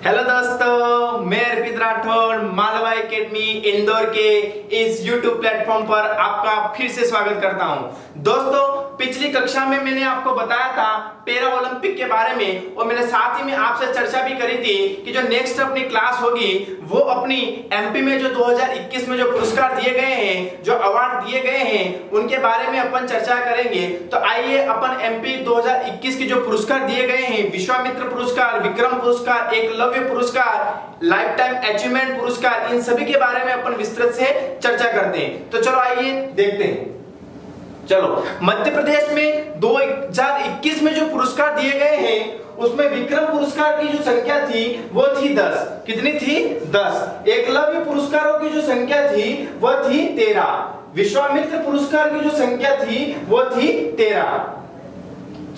Hello दोस्तों, मैं अर्पित Rathore Malwa academy Indore के इस YouTube प्लेटफॉर्म पर आपका फिर से स्वागत करता हूं। दोस्तों, पिछली कक्षा में मैंने आपको बताया था पैरा ओलंपिक के बारे में और मैंने साथ ही में आपसे चर्चा भी करी थी कि जो नेक्स्ट अपनी क्लास होगी वो अपनी एमपी में जो 2021 में जो पुरस्कार दिए गए हैं, जो अवार्ड दिए गए हैं, उनके बारे में अपन चर्चा करेंगे। तो आइए अपन एमपी 2021 के जो पुरस्कार दिए गए हैं, विश्वामित्र पुरस्कार, विक्रम पुरस्कार, एकलव्य पुरस्कार, लाइफ टाइम अचीवमेंट पुरस्कार, इन सभी के बारे में अपन विस्तृत से चर्चा करते हैं। तो चलो आइए देखते हैं। चलो, मध्य प्रदेश में 2021 में जो पुरस्कार दिए गए हैं उसमें विक्रम पुरस्कार की जो संख्या थी वो थी 10। कितनी थी? 10। एकलव्य पुरस्कारों की जो संख्या थी वो थी 13। विश्वामित्र पुरस्कार की जो संख्या थी वो थी 13।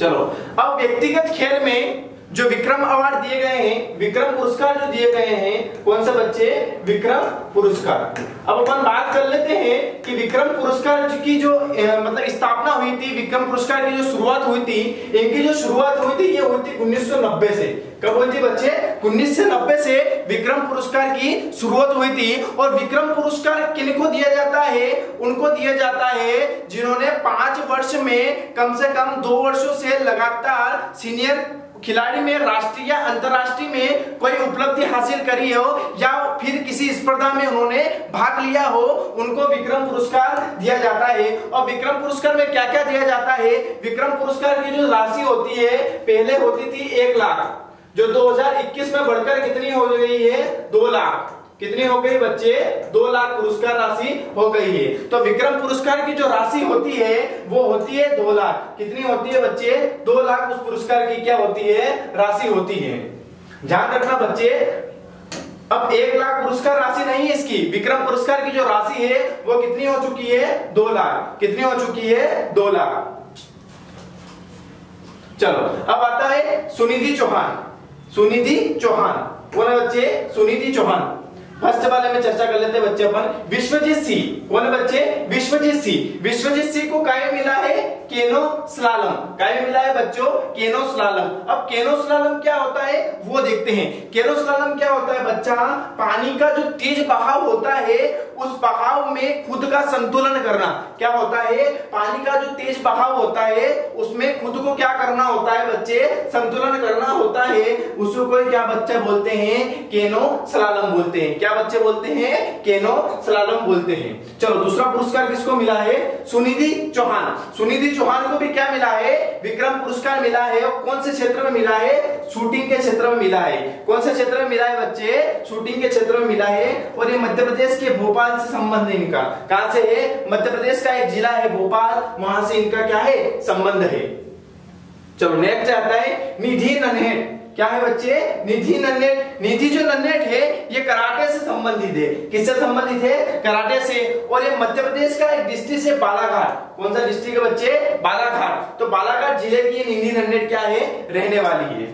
चलो, अब व्यक्तिगत खेल में जो विक्रम अवार्ड दिए गए हैं, विक्रम पुरस्कार जो दिए गए हैं, कौन से बच्चे? विक्रम पुरस्कार। अब अपन बात कर लेते हैं कि विक्रम पुरस्कार की जो मतलब स्थापना हुई थी, विक्रम पुरस्कार की जो शुरुआत हुई थी, इनकी जो शुरुआत हुई थी ये हुई थी 1990 से। कब हुई थी बच्चे? 1990 से विक्रम पुरस्कार की शुरुआत हुई थी। और विक्रम पुरस्कार किनको दिया जाता है? उनको दिया जाता है जिन्होंने 5 वर्ष में कम से कम 2 वर्षों से लगातार सीनियर खिलाड़ी में राष्ट्रीय या अंतरराष्ट्रीय में कोई उपलब्धि हासिल करी हो या फिर किसी स्पर्धा में उन्होंने भाग लिया हो, उनको विक्रम पुरस्कार दिया जाता है। और विक्रम पुरस्कार में क्या क्या दिया जाता है? विक्रम पुरस्कार की जो राशि होती है, पहले होती थी 1 लाख, जो 2021 में बढ़कर कितनी हो गई है? 2 लाख। कितनी हो गई बच्चे? 2 लाख पुरस्कार राशि हो गई है। तो विक्रम पुरस्कार की जो राशि होती है वो होती है 2 लाख। कितनी होती है बच्चे? 2 लाख उस पुरस्कार की क्या होती है? राशि होती है। ध्यान रखना बच्चे, अब 1 लाख पुरस्कार राशि नहीं है इसकी। विक्रम पुरस्कार की जो राशि है वो कितनी हो चुकी है? 2 लाख। कितनी हो चुकी है? 2 लाख। चलो, अब आता है सुनिधि चौहान। सुनिधि चौहान कौन है बच्चे? सुनिधि चौहान। फर्स्ट वाले में चर्चा कर लेते हैं बच्चे अपन। विश्वजीत सिंह कौन है बच्चे? विश्वजीत सिंह। विश्वजीत सिंह को काय मिला है? केनो स्लालम। काय मिला है बच्चों? केनो स्लालम। अब केनो स्लालम क्या होता है वो देखते हैं। केनो स्लालम क्या होता है बच्चा? पानी का जो तेज बहाव होता है उस बहाव में खुद का संतुलन करना। क्या होता है? पानी का जो तेज बहाव होता है उसमें खुद को क्या करना होता है बच्चे? संतुलन करना होता है। उसको कोई क्या बच्चे बोलते हैं? केनो स्लालम बोलते हैं। क्या बच्चे बोलते हैं? केनो स्लालम बोलते हैं। चलो, दूसरा पुरस्कार किसको मिला है? सुनिधि चौहान। सुनिधि चौहान को भी क्या मिला है? विक्रम पुरस्कार मिला है। और कौन से क्षेत्र में मिला है? शूटिंग के क्षेत्र में मिला है। कौन से क्षेत्र में मिला है बच्चे? शूटिंग के क्षेत्र में मिला है। और ये मध्य प्रदेश के भोपाल से संबंध है इनका। कहां से है? मध्य प्रदेश का एक जिला है भोपाल, वहां से इनका क्या है? संबंध है। चलो, नेक्स्ट आता है निधि नन्हेट। क्या है बच्चे? निधि नन्हेट। निधि जो नन्हेट है ये कराटे से संबंधित है। किससे संबंधित है? कराटे से। और ये मध्य प्रदेश का एक डिस्ट्रिक्ट है बालाघाट। कौन सा डिस्ट्रिक्ट है बच्चे? बालाघाट। तो बालाघाट जिले की निधि नन्हेट क्या है? रहने वाली है।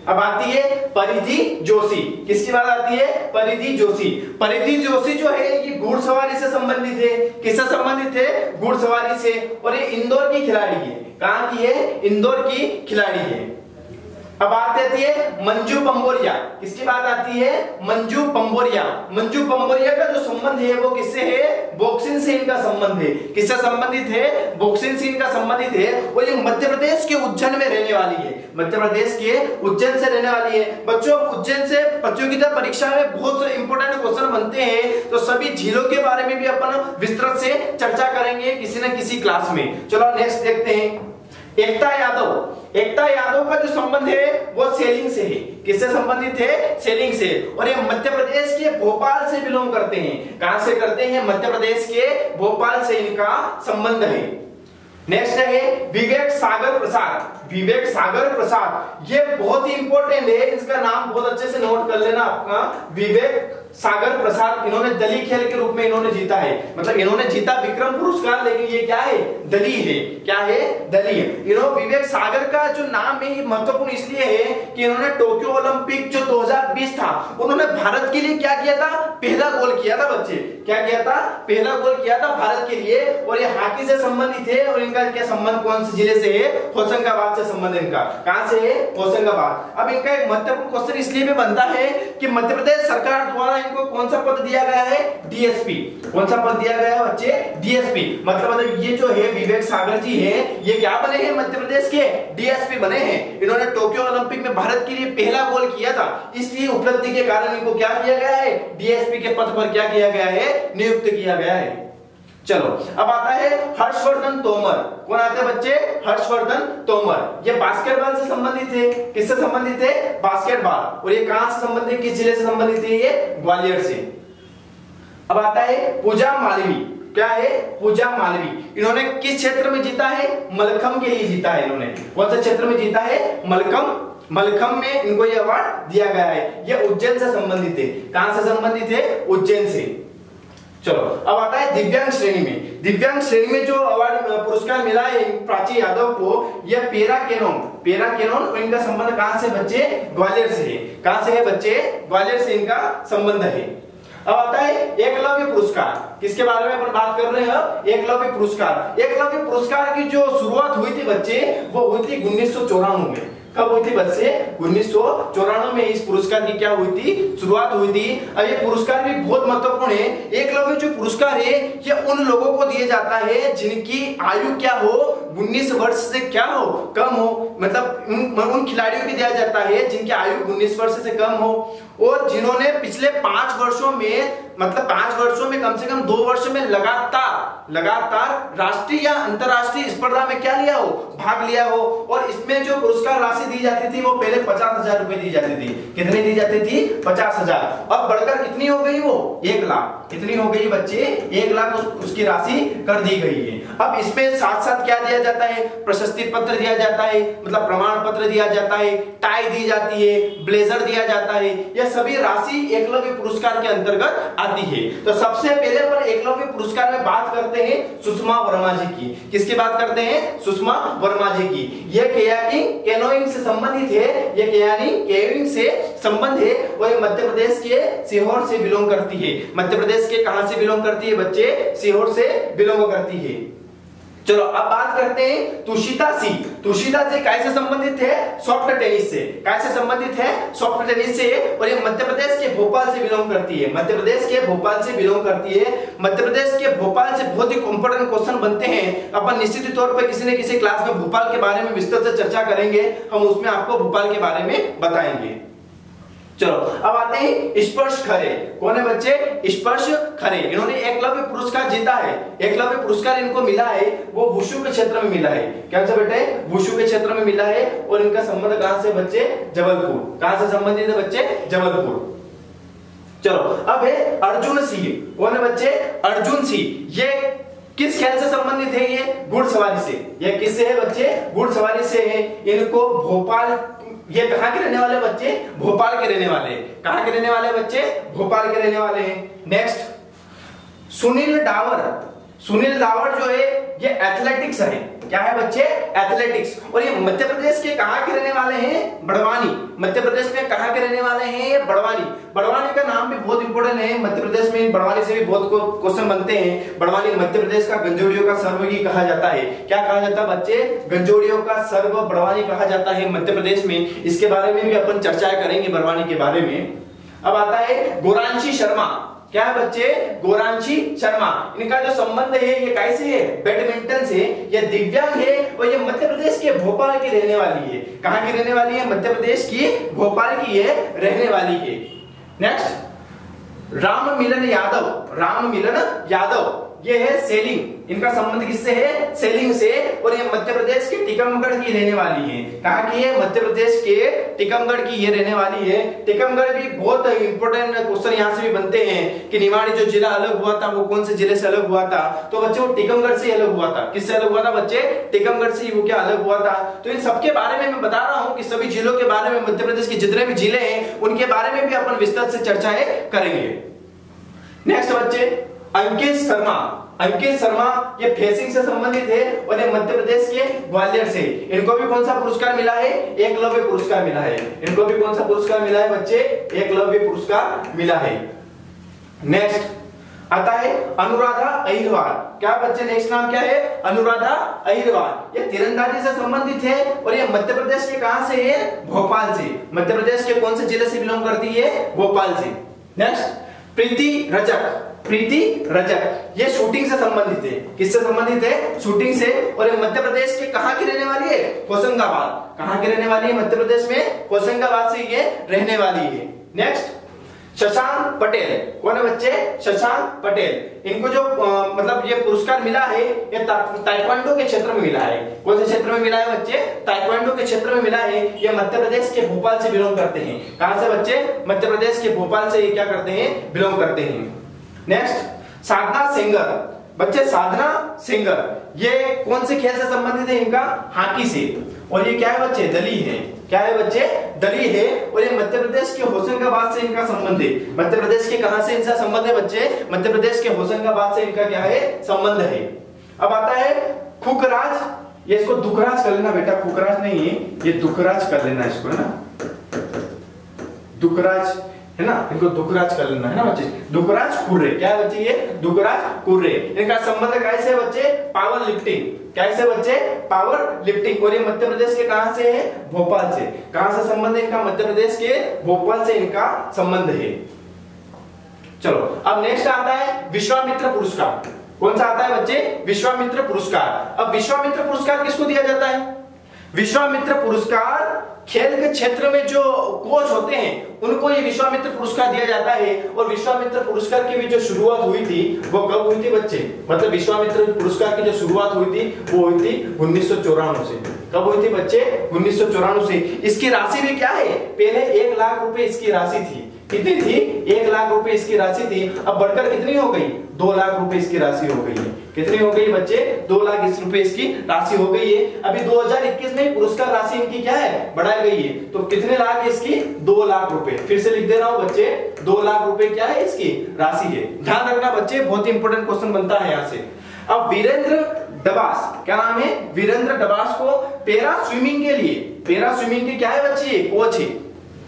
अब आती है परिधि जोशी। किसकी बात आती है? परिधि जोशी। परिधि जोशी जो है ये घुड़सवारी से संबंधित है। किससे संबंधित है? घुड़सवारी से। और ये इंदौर की खिलाड़ी है। कहां की है? इंदौर की खिलाड़ी है। अब बात आती है मंजू पंबोरिया। किसकी बात आती है? मंजू पंबोरिया। मंजू पंबोरिया का जो संबंध है वो किससे है? बॉक्सिंग से इनका संबंध है। किससे संबंधित है? बॉक्सिंग से इनका संबंधित है। और ये मध्य प्रदेश के उज्जैन में रहने वाली है। मध्य प्रदेश के उज्जैन से रहने वाली है। बच्चों, उज्जैन से प्रतियोगिता परीक्षा में बहुत इंपोर्टेंट क्वेश्चन बनते हैं, तो सभी झीलों के बारे में भी अपन विस्तृत से चर्चा करेंगे किसी न किसी क्लास में। चलो नेक्स्ट देखते हैं एकता यादव। एकता यादव का जो संबंध है वो सेलिंग से है। किससे संबंधित है? सेलिंग से। और ये मध्य प्रदेश के भोपाल से बिलोंग करते हैं। कहां से करते हैं? मध्य प्रदेश के भोपाल से इनका संबंध है। नेक्स्ट है विवेक सागर प्रसाद। विवेक सागर प्रसाद ये बहुत ही इंपॉर्टेंट है, इसका नाम बहुत अच्छे से नोट कर लेना आपका। विवेक सागर प्रसाद, इन्होंने दली खेल के रूप में इन्होंने जीता है। मतलब इन्होंने जीता विक्रम पुरस्कार, लेकिन ये क्या है? दली है। क्या है? दली है। इन्होंने विवेक सागर का जो नाम है ये महत्वपूर्ण इसलिए है कि इन्होंने टोक्यो ओलंपिक जो 2020 था उन्होंने भारत के लिए क्या किया था? पहला गोल किया था बच्चे। क्या किया था? पहला गोल किया था भारत के लिए। और ये हॉकी से संबंधित है। और इनका क्या संबंध कौन से जिले से है? होशंगाबाद से संबंध इनका, कहां से है, होशंगाबाद। अब इनका एक महत्वपूर्ण क्वेश्चन इसलिए भी बनता है कि मध्य प्रदेश सरकार द्वारा इनको कौन सा पद दिया गया है, डीएसपी। कौन सा पद दिया गया है बच्चे, डीएसपी। मतलब ये जो है विवेक सागर जी है, ये क्या बने हैं, मध्य प्रदेश के डीएसपी बने हैं। इन्होंने टोक्यो ओलंपिक में भारत के लिए पहला गोल किया था, इसलिए उपलब्धि के कारण इनको क्या किया गया है, डीएसपी के पद पर क्या किया गया है, नियुक्त किया गया है। चलो अब आता है हर्षवर्धन तोमर। कौन आते हैं बच्चे, हर्षवर्धन तोमर। ये बास्केटबॉल से संबंधित है, किससे संबंधित है, बास्केटबॉल। और ये कहां से संबंधित, किस जिले से संबंधित है, ये ग्वालियर से। अब आता है पूजा मालवी। क्या है, पूजा मालवी। इन्होंने किस क्षेत्र में जीता है, मलखंब के लिए जीता है इन्होंने। कौन से क्षेत्र में जीता है, मलखंब में इनको ये अवार्ड दिया गया है। ये उज्जैन से संबंधित है, कहां से संबंधित है, उज्जैन से। चलो अब आता है दिव्यांग श्रेणी में। दिव्यांग श्रेणी में जो अवार्ड पुरस्कार मिला है प्राची यादव को, यह पैरा कैनोन। इनका संबंध कहां से बच्चे, ग्वालियर से है। कहां से है बच्चे, ग्वालियर से इनका संबंध है। अब आता है एकलव्य पुरस्कार। किसके बारे में अपन बात कर रहे हैं, एकलव्य पुरस्कार। एकलव्य पुरस्कार की जो शुरुआत हुई थी बच्चे, वो हुई थी 1994 में। कब हुई थी बच्चे, 1994 में इस पुरस्कार की क्या हुई थी, शुरुआत हुई थी। अब ये पुरस्कार भी बहुत महत्वपूर्ण है। एकलव्य जो पुरस्कार है, ये उन लोगों को दिया जाता है जिनकी आयु क्या हो, 19 वर्ष से क्या हो, कम हो। मतलब उन खिलाड़ियों को दिया जाता है जिनकी आयु 19 वर्ष से कम हो, और जिन्होंने पिछले 5 वर्षों में, मतलब 5 वर्षों में कम से कम 2 वर्ष में लगातार राष्ट्रीय या अंतरराष्ट्रीय स्पर्धा में क्या लिया हो, भाग लिया हो। और इसमें जो पुरस्कार राशि दी जाती थी वो पहले 50,000 रुपए दी जाती थी। कितनी दी जाती थी, 50,000। अब बढ़कर कितनी हो गई वो, 1 लाख। कितनी हो गई बच्चे, 1 लाख उसकी राशि कर दी गई है। अब इसमें साथ साथ क्या दिया जाता है, प्रशस्ति पत्र दिया जाता है, मतलब प्रमाण पत्र दिया जाता है, टाई दी जाती है, ब्लेजर दिया जाता है। यह सभी राशि एकलव्य पुरस्कार के अंतर्गत आती है। तो सबसे पहले पर एकलव्य पुरस्कार में बात करते हैं सुषमा वर्मा जी की। किसकी बात करते हैं, सुषमा वर्मा जी की। यह कैनोइंग से संबंधित है, यह कैनोइंग से संबंध है। और मध्य प्रदेश के सीहोर से बिलोंग करती है। मध्य प्रदेश के कहां से बिलोंग करती है बच्चे, सीहोर से बिलोंग करती है। चलो अब बात करते हैं तुषिता सिंह। तुषिता सिंह कैसे संबंधित है, सॉफ्ट टेनिस से। कैसे संबंधित है, सॉफ्ट टेनिस से। और ये मध्य प्रदेश के भोपाल से बिलोंग करती है। मध्य प्रदेश के भोपाल से बिलोंग करती है। मध्य प्रदेश के भोपाल से बहुत ही इंपॉर्टेंट क्वेश्चन बनते हैं। अपन निश्चित तौर पर किसी न किसी क्लास में भोपाल के बारे में विस्तार से चर्चा करेंगे, हम उसमें आपको भोपाल के बारे में बताएंगे। चलो अब आते हैं स्पर्श खरे। कौन है बच्चे, स्पर्श खरे। इन्होंने एकलव्य पुरस्कार जीता है। एकलव्य पुरस्कार इनको मिला है, वो वुशु के क्षेत्र में मिला है। क्या से बेटे, वुशु के क्षेत्र में मिला है। और इनका संबंध कहां से बच्चे, जबलपुर। कहां से संबंधित है बच्चे, जबलपुर। चलो अब है अर्जुन सिंह। कौन है बच्चे, अर्जुन सिंह। ये किस खेल से संबंधित है, ये घुड़सवारी से। ये किससे है बच्चे, घुड़सवारी से है। इनको भोपाल, ये कहां के रहने वाले बच्चे, भोपाल के रहने वाले। कहां के रहने वाले बच्चे, भोपाल के रहने वाले हैं। नेक्स्ट सुनील डावर। सुनील डावर जो है ये एथलेटिक्स है। क्या है बच्चे, एथलेटिक्स। और ये मध्य प्रदेश के कहां के रहने वाले हैं, बड़वानी। मध्य प्रदेश में कहां के रहने वाले हैं, ये बड़वानी। बड़वानी का नाम भी बहुत इंपॉर्टेंट है। मध्य प्रदेश में बड़वानी से भी बहुत क्वेश्चन बनते हैं। बड़वानी मध्य प्रदेश का गंजोड़ियों का सर्व भी कहा जाता है। क्या कहा जाता है बच्चे, गंजोड़ियों का सर्व बड़वानी कहा जाता है मध्य प्रदेश में। इसके बारे में भी अपन चर्चा करेंगे बड़वानी के बारे में। अब आता है गोरांशी शर्मा। क्या है बच्चे, गोरांशी शर्मा। इनका जो संबंध है ये कैसे है, बैडमिंटन से। ये दिव्यांग है और ये मध्य प्रदेश के भोपाल की रहने वाली है। कहां की रहने वाली है, मध्य प्रदेश की भोपाल की ये रहने वाली है। नेक्स्ट राम मिलन यादव। राम मिलन यादव ये है सेलिंग। इनका संबंध किससे है, सेलिंग से। और ये मध्य प्रदेश के टीकमगढ़ की रहने वाली है। कहां की है, मध्य प्रदेश के टीकमगढ़ की ये रहने वाली है। टीकमगढ़ भी बहुत इंपॉर्टेंट क्वेश्चन यहां से भी बनते हैं कि निवाड़ी जो जिला अलग हुआ था वो कौन से जिले से अलग हुआ था। तो बच्चे वो टीकमगढ़ से अलग हुआ था। किससे अलग हुआ था बच्चे, टीकमगढ़ से वो क्या अलग हुआ था। तो इन सबके बारे में मैं बता रहा हूं कि सभी जिलों के बारे में, मध्य प्रदेश के जितने भी जिले हैं उनके बारे में भी अपन विस्तार से चर्चाएं करेंगे। नेक्स्ट बच्चे अंकित शर्मा। अंकित शर्मा ये फेसिंग से संबंधित है और ये मध्य प्रदेश के ग्वालियर से। इनको भी कौन सा पुरस्कार मिला है, एकलव्य पुरस्कार मिला है। इनको भी कौन सा पुरस्कार मिला है बच्चे, एकलव्य पुरस्कार मिला है। नेक्स्ट आता है अनुराधा अहिरवार। क्या बच्चे नेक्स्ट नाम क्या है? अनुराधा अहिरवार। ये तीरंदाजी से संबंधित है और ये मध्य प्रदेश के कहां से है? भोपाल से। मध्य प्रदेश के कौन से जिले से बिलोंग करती है? भोपाल से। नेक्स्ट प्रीति रजक। प्रीति रजक ये शूटिंग से संबंधित है। किससे संबंधित है? शूटिंग से। और ये मध्य प्रदेश के कहां की रहने वाली है? होशंगाबाद। कहां की रहने वाली है? मध्य प्रदेश में होशंगाबाद से ये रहने वाली है। नेक्स्ट शशांक पटेल। कौन है बच्चे? शशांक पटेल। इनको जो मतलब ये पुरस्कार मिला है ये ताइक्वांडो के क्षेत्र में मिला है। कौन से क्षेत्र में मिला है बच्चे? ताइक्वांडो के क्षेत्र में मिला है। ये मध्य प्रदेश के भोपाल से बिलोंग करते हैं। कहां से बच्चे? मध्य प्रदेश के भोपाल से ये क्या करते हैं? बिलोंग करते हैं। नेक्स्ट साधना सिंगर। बच्चे साधना सिंगर ये कौन से खेल से संबंधित है? इनका हॉकी से। और ये क्या है बच्चे? दली है। क्या है बच्चे? दली है। और ये मध्य प्रदेश के होशंगाबाद से इनका संबंध है। मध्य प्रदेश के कहां से इनका संबंध है बच्चे? मध्य प्रदेश के होशंगाबाद से इनका क्या है? संबंध है। अब आता है खुकराज। ये इसको दुखराज कर लेना बेटा, खुकराज नहीं है, ये दुखराज कर लेना इसको, है ना, दुखराज है ना, इनको दुखराज कर लेना है ना बच्चे। दुखराज कुर्रे। क्या है बच्चे? ये दुखराज कुर्रे। इनका संबंध कैसे बच्चे? Power lifting. कैसे बच्चे? Power lifting. और ये मध्य प्रदेश के कहां से है? भोपाल से। कहां से संबंध है इनका? मध्य प्रदेश के भोपाल से इनका संबंध है। चलो अब नेक्स्ट आता है विश्वामित्र पुरस्कार। कौन सा आता है बच्चे? विश्वामित्र पुरस्कार। अब विश्वामित्र पुरस्कार किसको दिया जाता है? विश्वामित्र पुरस्कार खेल के क्षेत्र में जो कोच होते हैं उनको ये विश्वामित्र पुरस्कार दिया जाता है। और विश्वामित्र पुरस्कार की भी जो शुरुआत हुई थी वो कब हुई थी बच्चे? मतलब विश्वामित्र पुरस्कार की जो शुरुआत हुई थी वो हुई थी 1994 से। कब हुई थी बच्चे? 1994 से। इसकी राशि भी क्या है? पहले 1 लाख रुपए इसकी राशि थी। कितनी थी? 1 लाख रुपए इसकी राशि थी। अब बढ़कर कितनी हो गई? 2 लाख रुपए इसकी राशि हो गई है। कितनी हो गई बच्चे? 2 लाख रुपए इसकी राशि हो गई है। अभी 2021 में पुरस्कार राशि इनकी क्या है? बढ़ाई गई है। तो कितने लाख इसकी? 2 लाख रुपए। फिर से लिख दे रहा हूं बच्चे, 2 लाख रुपए क्या है? इसकी राशि है। ध्यान रखना बच्चे, बहुत ही इंपॉर्टेंट क्वेश्चन बनता है यहाँ से। अब वीरेंद्र डबास, क्या नाम है? वीरेंद्र डबास को पैरा स्विमिंग के लिए, पैरा स्विमिंग के क्या है बच्चे? कोच है।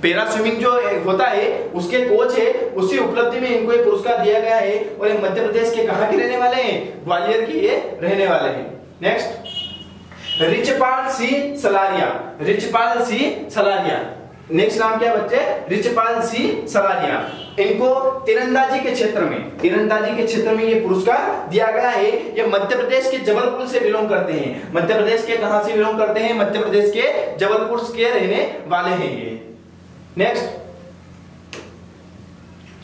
पैरा स्विमिंग जो होता है उसके कोच है। उसी उपलब्धि में इनको ये पुरस्कार दिया गया है। और ये मध्य प्रदेश के कहां के रहने वाले हैं? ग्वालियर के ये रहने वाले हैं। नेक्स्ट रिचपाल सिंह सलारिया। रिचपाल सिंह सलारिया नेक्स्ट नाम क्या है बच्चे? रिचपाल सिंह सलारिया। इनको तीरंदाजी के क्षेत्र में, तीरंदाजी के क्षेत्र में ये पुरस्कार दिया गया है। ये मध्य प्रदेश के जबलपुर से बिलोंग करते हैं। मध्य प्रदेश के कहां से बिलोंग करते हैं? मध्य प्रदेश के जबलपुर के रहने वाले हैं ये। नेक्स्ट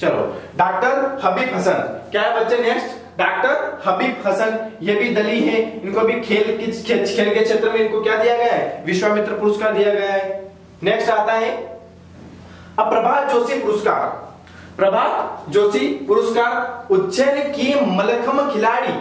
चलो डॉक्टर हबीब हसन। क्या है बच्चे? नेक्स्ट डॉक्टर हबीब हसन। ये भी दली है। इनको भी खेल के क्षेत्र में इनको क्या दिया गया है? विश्वामित्र पुरस्कार दिया गया है। नेक्स्ट आता है अब प्रभात जोशी पुरस्कार। प्रभात जोशी पुरस्कार उज्जैन की मल्लखंभ खिलाड़ी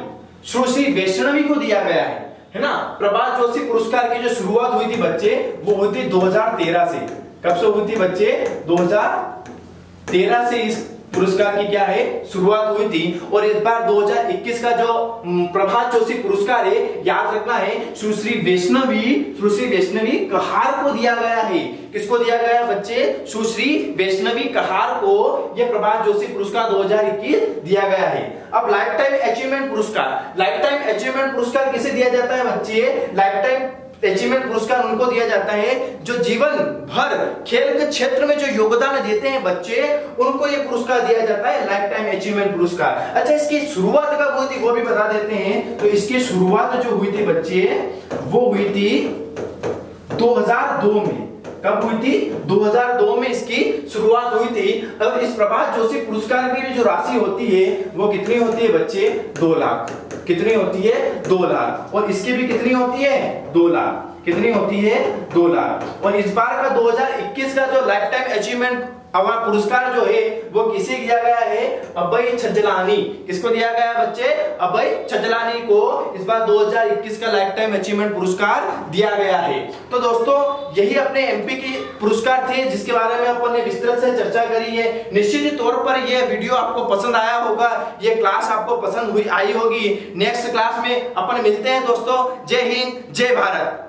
सुश्री वैष्णवी को दिया गया है ना। प्रभात जोशी पुरस्कार की जो शुरुआत हुई थी बच्चे वो हुई थी 2013 से। कब से हुई थी बच्चे? 2013 से इस पुरस्कार की क्या है? शुरुआत हुई थी। और इस बार 2021 का जो प्रभात जोशी पुरस्कार है, याद रखना है, सुश्री वैष्णवी कहार को दिया गया है। किसको दिया गया बच्चे? सुश्री वैष्णवी कहार को यह प्रभात जोशी पुरस्कार 2021 दिया गया है। अब लाइफ टाइम अचीवमेंट पुरस्कार। लाइफ टाइम अचीवमेंट पुरस्कार किसे दिया जाता है बच्चे? लाइफ टाइम अचीवमेंट पुरस्कार उनको दिया जाता है जो जीवन भर खेल के क्षेत्र में जो योगदान देते हैं बच्चे, उनको ये पुरस्कार दिया जाता है लाइफ टाइम अचीवमेंट पुरस्कार। अच्छा, इसकी शुरुआत कब हुई थी वो भी बता देते हैं। तो इसकी शुरुआत जो हुई थी बच्चे वो हुई थी 2002 में। कब हुई थी? 2002 में इसकी शुरुआत हुई थी। अब इस प्रभात जोशी पुरस्कार की जो राशि होती है वो कितनी होती है बच्चे? 2 लाख। कितनी होती है? 2 लाख। और इसकी भी कितनी होती है? 2 लाख। कितनी होती है? 2 लाख। और इस बार का 2021 का जो लाइफ टाइम अचीवमेंट अवार्ड पुरस्कार जो है वो किसे दिया गया है? अभय छजलानी। किसको दिया गया है बच्चे? अभय छजलानी को इस बार 2021 का लाइफ टाइम अचीवमेंट पुरस्कार दिया गया है। तो दोस्तों यही अपने एमपी के पुरस्कार थे जिसके बारे में अपन ने विस्तृत से चर्चा करी है। निश्चित तौर पर यह वीडियो आपको पसंद आया होगा, यह क्लास आपको पसंद आई होगी। नेक्स्ट क्लास में अपन मिलते हैं दोस्तों। जय हिंद, जय भारत।